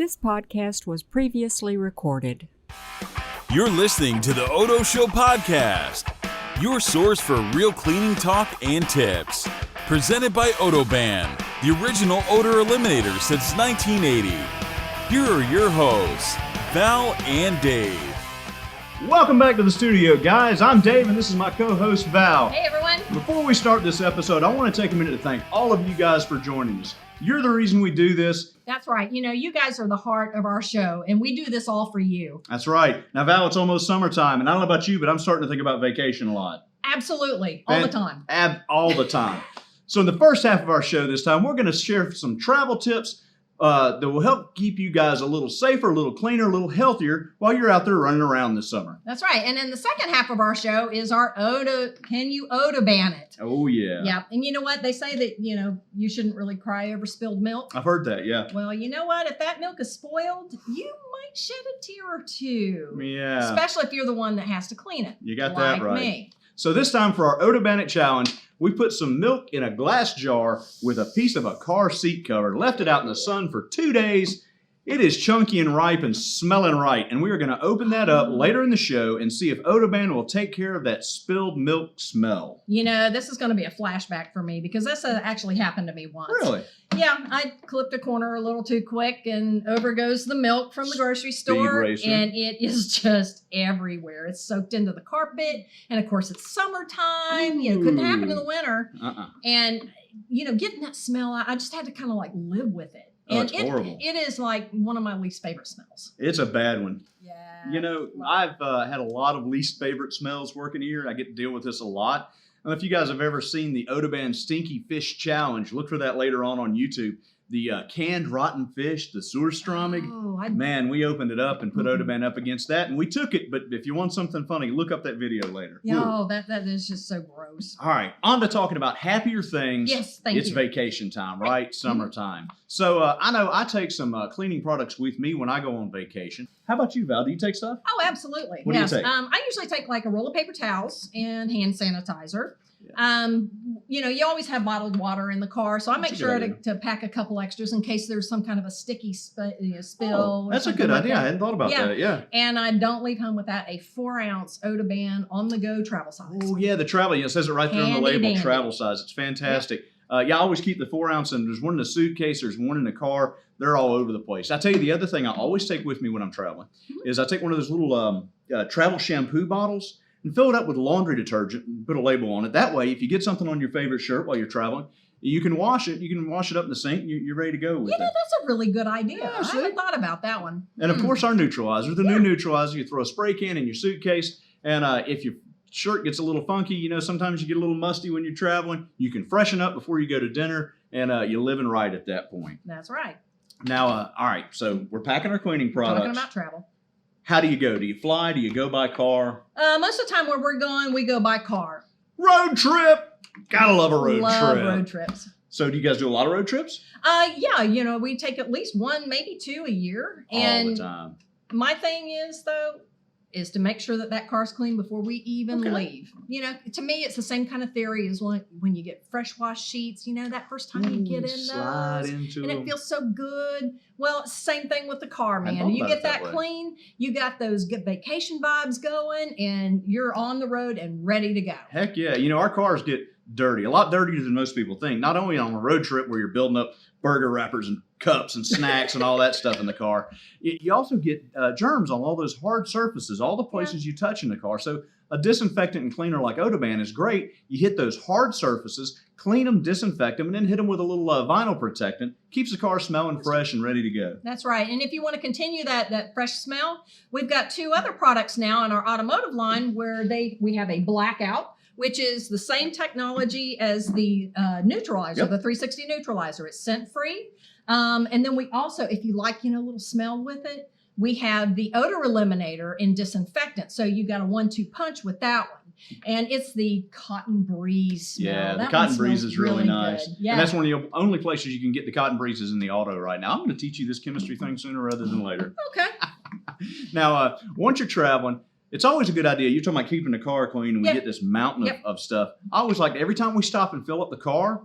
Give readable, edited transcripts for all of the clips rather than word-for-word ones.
This podcast was previously recorded. You're listening to the Odo Show podcast, your source for real cleaning talk and tips. Presented by Odoban, the original odor eliminator since 1980. Here are your hosts, Val and Dave. Welcome back to the studio, guys. I'm Dave, and this is my co-host, Val. Hey, everyone. Before we start this episode, I want to take a minute to thank all of you guys for joining us. You're the reason we do this. That's right. You know, you guys are the heart of our show, and we do this all for you. That's right. Now, Val, it's almost summertime, and I don't know about you, but I'm starting to think about vacation a lot. Absolutely. All the time. All the time. So in the first half of our show this time, we're going to share some travel tips that will help keep you guys a little safer, a little cleaner, a little healthier while you're out there running around this summer. That's right. And then the second half of our show is our can you Odoban it? Oh, yeah. Yeah. And you know what? They say that, you shouldn't really cry over spilled milk. I've heard that, yeah. Well, you know what? If that milk is spoiled, you might shed a tear or two. Yeah. Especially if you're the one that has to clean it. You got that right. Like me. So this time for our Odoban it challenge, we put some milk in a glass jar with a piece of a car seat cover, left it out in the sun for 2 days. It is chunky and ripe and smelling right, and we are going to open that up later in the show and see if Odoban will take care of that spilled milk smell. You know, this is going to be a flashback for me because this actually happened to me once. Really? Yeah, I clipped a corner a little too quick, and over goes the milk from the grocery store, and it is just everywhere. It's soaked into the carpet, and of course it's summertime. You know, couldn't happen in the winter. And getting that smell, I just had to kind of like live with it. Oh, and it's horrible. It is like one of my least favorite smells. It's a bad one. Yeah. You know, I've had a lot of least favorite smells working here. I get to deal with this a lot. I don't know if you guys have ever seen the Odoban Stinky Fish Challenge. Look for that later on YouTube. The canned rotten fish, the Surströmming. Oh, Man, we opened it up and put Odoban up against that, and we took it. But if you want something funny, look up that video later. Yeah, oh, that is just so gross. All right, on to talking about happier things. Yes, thank you. It's vacation time, right? Summertime. So I know I take some cleaning products with me when I go on vacation. How about you, Val? Do you take stuff? Oh, absolutely. What do you take? I usually take like a roll of paper towels and hand sanitizer. Yeah. You always have bottled water in the car, so I make sure to pack a couple extras in case there's some kind of a sticky spill. Oh, that's a good idea. I hadn't thought about that. Yeah. And I don't leave home without a 4-ounce Odoban on-the-go travel size. Oh, yeah, the travel. Yeah, it says it right there on the label, dandy. Travel size. It's fantastic. Yeah. I always keep the 4-ounce, and there's one in the suitcase, there's one in the car. They're all over the place. I tell you, the other thing I always take with me when I'm traveling is I take one of those little travel shampoo bottles and fill it up with laundry detergent and put a label on it. That way, if you get something on your favorite shirt while you're traveling, you can wash it. You can wash it up in the sink. You're ready to go with it. That's a really good idea. Yeah, I haven't thought about that one. And of course, our neutralizer, the new neutralizer, you throw a spray can in your suitcase, and if your shirt gets a little funky, sometimes you get a little musty when you're traveling, you can freshen up before you go to dinner, and you're living right at that point. That's right. Now, all right, so we're packing our cleaning products. Talking about travel. How do you go? Do you fly? Do you go by car? Most of the time where we're going, we go by car. Road trip! Gotta love a road trip. Love road trips. So do you guys do a lot of road trips? Yeah, we take at least one, maybe two a year. And all the time. My thing is is to make sure that car's clean before we even leave. To me, it's the same kind of theory as when you get fresh wash sheets, that first time you get in those. And it feels so good. Well, it's the same thing with the car, man. You get that clean, you got those good vacation vibes going, and you're on the road and ready to go. Heck yeah. Our cars get dirty, a lot dirtier than most people think. Not only on a road trip where you're building up burger wrappers and cups and snacks and all that stuff in the car, you also get germs on all those hard surfaces, all the places you touch in the car. So a disinfectant and cleaner like Odoban is great. You hit those hard surfaces, clean them, disinfect them, and then hit them with a little vinyl protectant. Keeps the car smelling fresh and ready to go. That's right. And if you want to continue that fresh smell, we've got two other products now in our automotive line where we have a blackout, which is the same technology as the neutralizer, the 360 neutralizer. It's scent-free. And then we also, if you like, a little smell with it, we have the odor eliminator and disinfectant. So you got a 1-2 punch with that one. And it's the Cotton Breeze smell. Yeah, the Cotton Breeze is really nice. Yeah. And that's one of the only places you can get the Cotton Breezes in the auto right now. I'm going to teach you this chemistry thing sooner rather than later. Okay. Now, once you're traveling, it's always a good idea. You're talking about keeping the car clean, and we get this mountain of stuff. I always like every time we stop and fill up the car,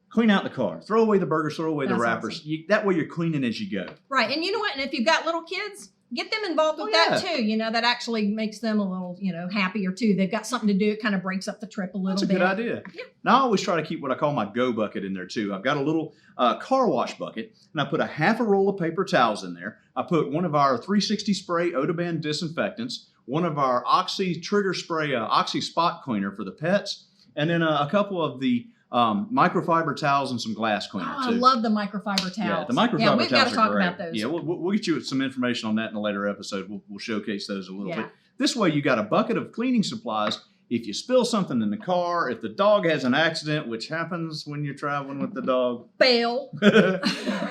Clean out the car. Throw away the burgers. Throw away the That's wrappers. awesome. That way you're cleaning as you go. Right. And you know what? And if you've got little kids, get them involved with that too. You know, that actually makes them a little, happier too. They've got something to do. It kind of breaks up the trip a little That's a bit. good idea. Yeah. Now I always try to keep what I call my go bucket in there too. I've got a little car wash bucket, and I put a half a roll of paper towels in there. I put one of our 360 spray Odoban disinfectants, one of our Oxy trigger spray Oxy spot cleaner for the pets, and then a couple of the microfiber towels and some glass cleaner Oh, I too. love the microfiber towels. Yeah, the microfiber Yeah, we've got towels to are talk great. about those. Yeah, we'll get you some information on that in a later episode. We'll showcase those a little Yeah. bit. This way, you got a bucket of cleaning supplies. If you spill something in the car, if the dog has an accident, which happens when you're traveling with the dog, Bail.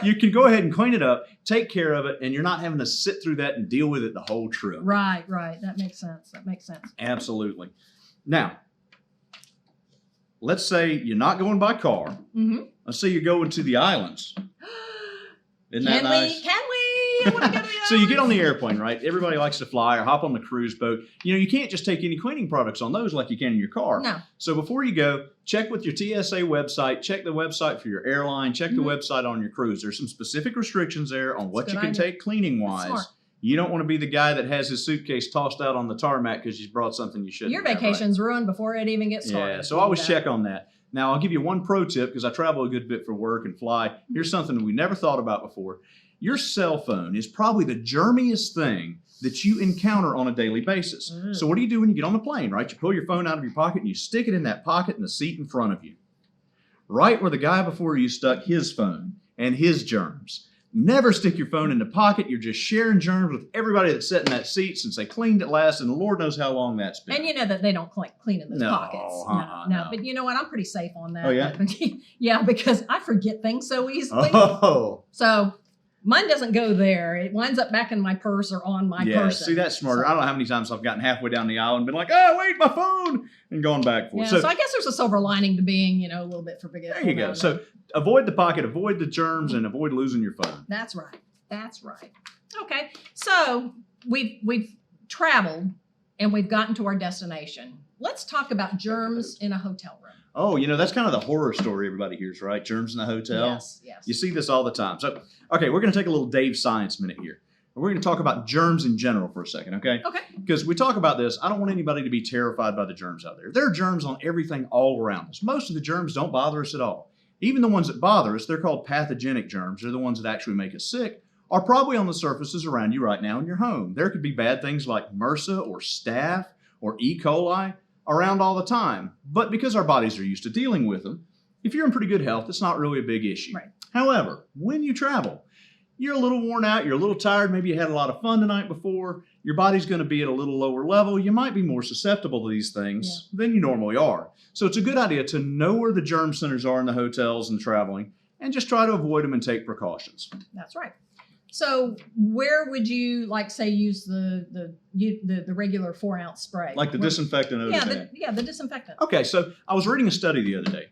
you can go ahead and clean it up, take care of it, and you're not having to sit through that and deal with it the whole trip. Right. That makes sense. Absolutely. Now, let's say you're not going by car. Mm-hmm. Let's say you're going to the islands. Isn't that nice? Can we? I want to go to the So you get on the airplane, right? Everybody likes to fly or hop on the cruise boat. You can't just take any cleaning products on those like you can in your car. No. So before you go, check with your TSA website, check the website for your airline, check the website on your cruise. There's some specific restrictions there on what That's a you good can idea. take cleaning That's wise. smart. You don't want to be the guy that has his suitcase tossed out on the tarmac because you brought something you shouldn't Your have, right? vacation's ruined before it even gets started. Yeah, so always check on that. Now, I'll give you one pro tip because I travel a good bit for work and fly. Here's something we never thought about before. Your cell phone is probably the germiest thing that you encounter on a daily basis. So what do you do when you get on the plane, right? You pull your phone out of your pocket and you stick it in that pocket in the seat in front of you. Right where the guy before you stuck his phone and his germs. Never stick your phone in the pocket. You're just sharing germs with everybody that's sat in that seat since they cleaned it last, and Lord knows how long that's been. And you know that they don't clean in those No, pockets. no. But you know what? I'm pretty safe on that. Oh, yeah? Yeah, because I forget things so easily. Oh, So mine doesn't go there. It winds up back in my purse or on my yeah. person. See, that's smarter. So, I don't know how many times I've gotten halfway down the aisle and been like, "Oh, wait, my phone," and gone back for it. yeah, so I guess there's a silver lining to being, a little bit forgetful. there you go. now. So avoid the pocket, avoid the germs, and avoid losing your phone. That's right. Okay. So we've traveled and we've gotten to our destination. Let's talk about germs in a hotel room. Oh, that's kind of the horror story everybody hears, right? Germs in the hotel. Yes. You see this all the time. So, okay, we're going to take a little Dave Science minute here. We're going to talk about germs in general for a second, okay? Okay. Because we talk about this, I don't want anybody to be terrified by the germs out there. There are germs on everything all around us. Most of the germs don't bother us at all. Even the ones that bother us, they're called pathogenic germs. They're the ones that actually make us sick, are probably on the surfaces around you right now in your home. There could be bad things like MRSA or staph or E. coli around all the time. But because our bodies are used to dealing with them, if you're in pretty good health, it's not really a big issue. Right. However, when you travel, you're a little worn out, you're a little tired, maybe you had a lot of fun the night before, your body's going to be at a little lower level, you might be more susceptible to these things than you normally are. So it's a good idea to know where the germ centers are in the hotels and traveling, and just try to avoid them and take precautions. That's right. So where would you say use the regular 4-ounce spray? Like the disinfectant Odoban. The disinfectant. Okay, so I was reading a study the other day.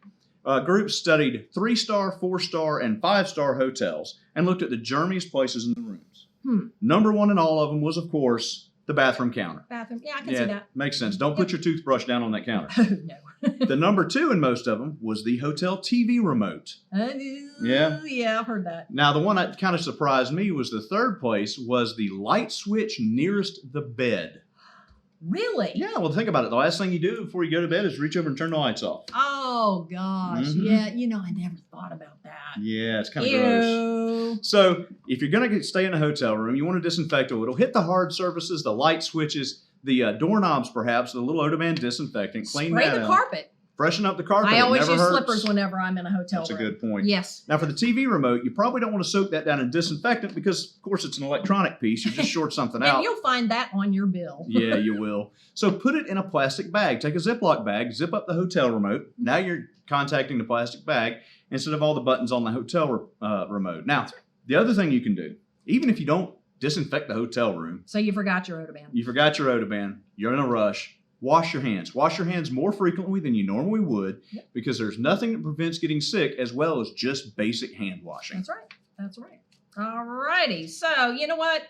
A group studied 3-star, 4-star, and 5-star hotels and looked at the germiest places in the rooms. Number one in all of them was, of course, the bathroom counter. Bathroom. Yeah, I can see that. Makes sense. Don't put your toothbrush down on that counter. Oh, no. The number two in most of them was the hotel TV remote. Yeah, I've heard that. Now, the one that kind of surprised me was the third place was the light switch nearest the bed. Really? Yeah, well, think about it. The last thing you do before you go to bed is reach over and turn the lights off. Oh, gosh. Mhm. Yeah, I never thought about that. Yeah, it's kind of gross. Ew. So if you're going to stay in a hotel room, you want to disinfect it. It'll hit the hard surfaces, the light switches, the doorknobs perhaps, the little Odoban disinfectant. Clean Spray that the out. carpet. Freshen up the carpet. I always it never use hurts. slippers whenever I'm in a hotel That's a room. good point. Yes. Now for the TV remote, you probably don't want to soak that down in disinfectant because, of course, it's an electronic piece. You just short something And out. you'll find that on your bill. Yeah, you will. So put it in a plastic bag. Take a Ziploc bag, zip up the hotel remote. Now you're contacting the plastic bag instead of all the buttons on the hotel remote. Now, the other thing you can do, even if you don't disinfect the hotel room, So you forgot your Odoban. you forgot your Odoban, you're in a rush, wash your hands. Wash your hands more frequently than you normally would because there's nothing that prevents getting sick as well as just basic hand washing. That's right. All righty. So you know what?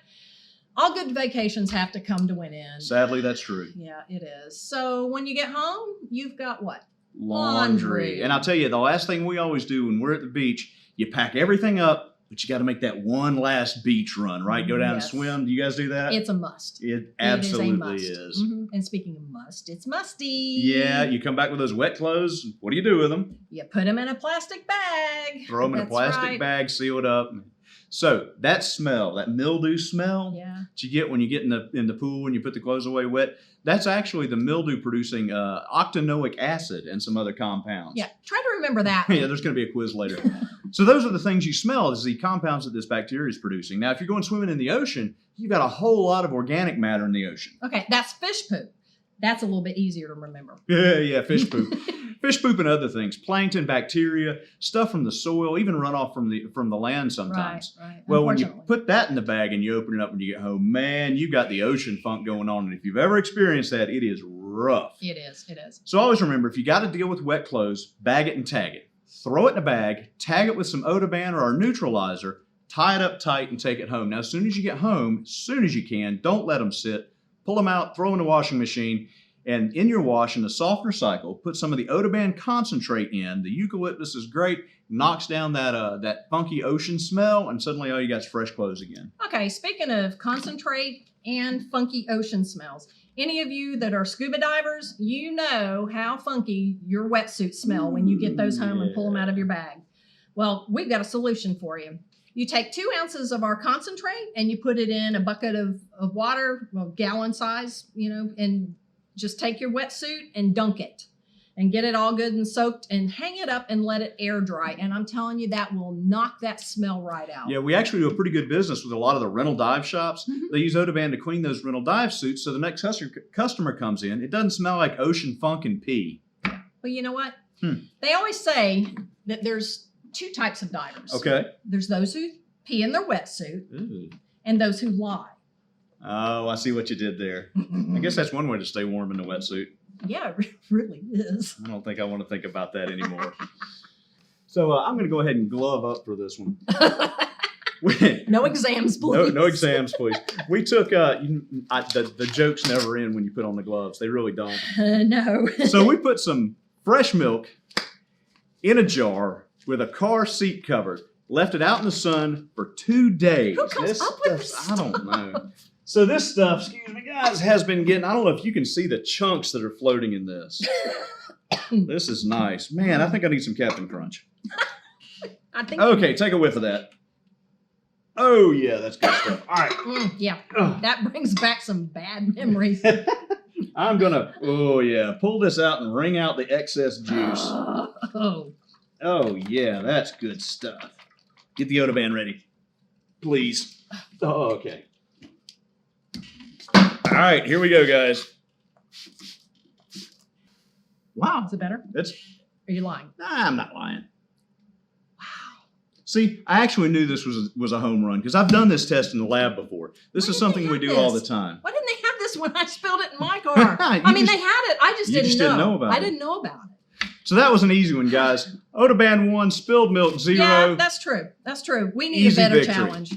All good vacations have to come to an end. Sadly, that's true. Yeah, it is. So when you get home, you've got what? Laundry. And I'll tell you, the last thing we always do when we're at the beach, you pack everything up, but you got to make that one last beach run, right? Go down and swim. Do you guys do that? It's a must. It absolutely is. is. Mm-hmm. And speaking of must, it's musty. Yeah, you come back with those wet clothes. What do you do with them? You put them in a plastic bag. Throw them in a plastic bag, seal it up. So that smell, that mildew smell that you get when you get in the pool and you put the clothes away wet, that's actually the mildew producing octanoic acid and some other compounds. Yeah, try to remember that. Yeah, there's going to be a quiz later. So those are the things you smell, is the compounds that this bacteria is producing. Now, if you're going swimming in the ocean, you've got a whole lot of organic matter in the ocean. Okay, that's fish poop. That's a little bit easier to remember. Yeah, fish poop. Fish poop and other things, plankton, bacteria, stuff from the soil, even runoff from the land sometimes. Right. Well, when you put that in the bag and you open it up when you get home, man, you got the ocean funk going on. And if you've ever experienced that, it is rough. It is. So always remember, if you got to deal with wet clothes, bag it and tag it. Throw it in a bag, tag it with some Odoban or our neutralizer, tie it up tight and take it home. Now, as soon as you get home, as soon as you can, don't let them sit. Pull them out, throw them in the washing machine. And in your wash, in the softener cycle, put some of the Odoban concentrate in. The eucalyptus is great, knocks down that funky ocean smell, and suddenly all you got is fresh clothes again. Okay, speaking of concentrate and funky ocean smells, any of you that are scuba divers, you know how funky your wetsuits smell when you get those home and pull them out of your bag. Well, we've got a solution for you. You take 2 ounces of our concentrate and you put it in a bucket of water, well, gallon size, and just take your wetsuit and dunk it and get it all good and soaked and hang it up and let it air dry. And I'm telling you, that will knock that smell right out. Yeah, we actually do a pretty good business with a lot of the rental dive shops. Mm-hmm. They use Odoban to clean those rental dive suits so the next customer comes in, it doesn't smell like ocean funk and pee. Well, you know what? They always say that there's 2 types of divers. Okay. There's those who pee in their wetsuit and those who lie. Oh, I see what you did there. I guess that's one way to stay warm in the wetsuit. Yeah, it really is. I don't think I want to think about that anymore. So I'm going to go ahead and glove up for this one. No exams, please. No exams, please. We took, the jokes never end when you put on the gloves. They really don't. No. So we put some fresh milk in a jar with a car seat cover, left it out in the sun for 2 days. Who comes up with this stuff? I don't know. So this stuff, excuse me guys, has been getting, I don't know if you can see the chunks that are floating in this. This is nice. Man, I think I need some Captain Crunch. Okay, take a whiff of that. Oh yeah, that's good stuff. All right. Yeah, that brings back some bad memories. I'm gonna, pull this out and wring out the excess juice. Oh yeah, that's good stuff. Get the Odoban ready, please. Oh, okay. All right, here we go, guys. Wow. Is it better? Are you lying? Nah, I'm not lying. Wow. See, I actually knew this was a home run because I've done this test in the lab before. This is something we do all the time. Why didn't they have this when I spilled it in my car? They had it. I just didn't know about it. I didn't know about it. So that was an easy one, guys. Odoban 1, spilled milk 0. Yeah, that's true. We need a better challenge.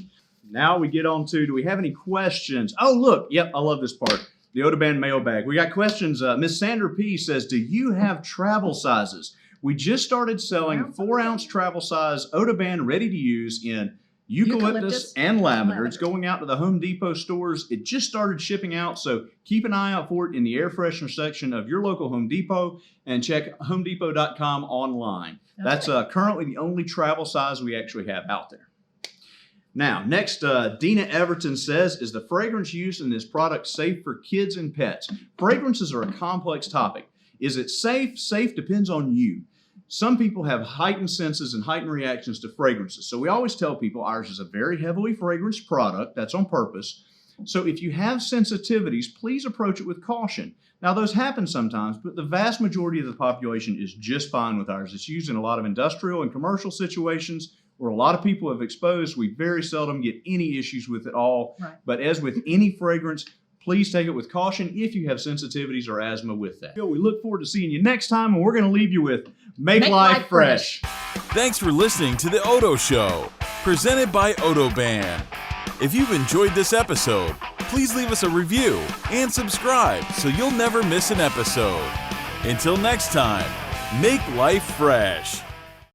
Now we get on to, do we have any questions? Oh, look. Yep, I love this part. The Odoban mailbag. We got questions. Miss Sandra P. says, do you have travel sizes? We just started selling 4-ounce travel size Odoban ready to use in eucalyptus and lavender. It's going out to the Home Depot stores. It just started shipping out, so keep an eye out for it in the air freshener section of your local Home Depot and check homedepot.com online. That's currently the only travel size we actually have out there. Now, next, Dina Everton says, is the fragrance used in this product safe for kids and pets? Fragrances are a complex topic. Is it safe? Safe depends on you. Some people have heightened senses and heightened reactions to fragrances. So we always tell people ours is a very heavily fragranced product. That's on purpose. So if you have sensitivities, please approach it with caution. Now, those happen sometimes, but the vast majority of the population is just fine with ours. It's used in a lot of industrial and commercial situations where a lot of people have exposed. We very seldom get any issues with it all. Right. But as with any fragrance, please take it with caution if you have sensitivities or asthma with that. We look forward to seeing you next time, and we're going to leave you with Make Life Fresh. Thanks for listening to The Odo Show, presented by Odoban. If you've enjoyed this episode, please leave us a review and subscribe so you'll never miss an episode. Until next time, Make life fresh.